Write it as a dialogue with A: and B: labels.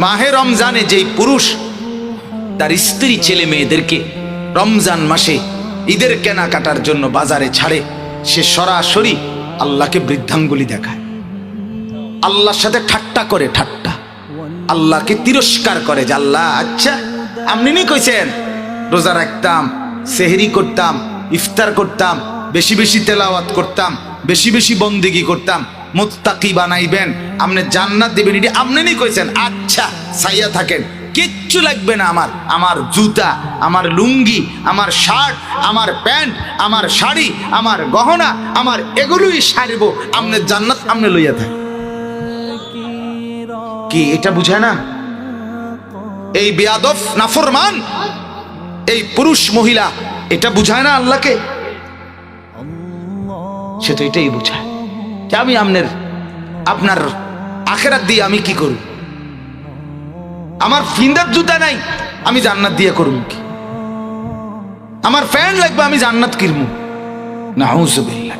A: মাহে রমজানে যেই পুরুষ তার স্ত্রী ছেলে মেয়েদেরকে রমজান মাসে ঈদের কেনাকাটার জন্য বাজারে ছাড়ে, সে সরাসরি আল্লাহকে বৃদ্ধাঙ্গুলি দেখায়, আল্লাহর সাথে ঠাট্টা করে, ঠাট্টা আল্লাহকে তিরস্কার করে যে আল্লাহ আচ্ছা আপনি নি কইছেন রোজা রাখতাম, সেহরি করতাম, ইফতার করতাম, বেশি বেশি তেলাওয়াত করতাম, বেশি বেশি বন্দেগি করতাম, মুত্তাকি বানাইবেন, আপনি জান্নাত দিবেন, এটি আপনি নি কইছেন, আচ্ছা সাইয়া থাকেন, কিচ্ছু লাগবে না আমার, আমার জুতা, আমার লুঙ্গি, আমার শার্ট, আমার প্যান্ট, আমার শাড়ি, আমার গহনা, আমার এগুলোই সারবো, আপনি জান্নাত আপনি লইয়া থাকেন। কি এটা বুঝায় না? এই বেয়াদব নাফরমান এই পুরুষ মহিলা এটা বুঝায় না আল্লাহকে? সে তো এটাই বুঝায় যে আমি আপনার আখেরাত দিয়ে আমি কি করব, আমার ফিন্দার জুতা নাই আমি জান্নাত দিয়ে করব কি, আমার ফ্যান লাগবে আমি জান্নাত কিনবো, নাউজুবিল্লাহ।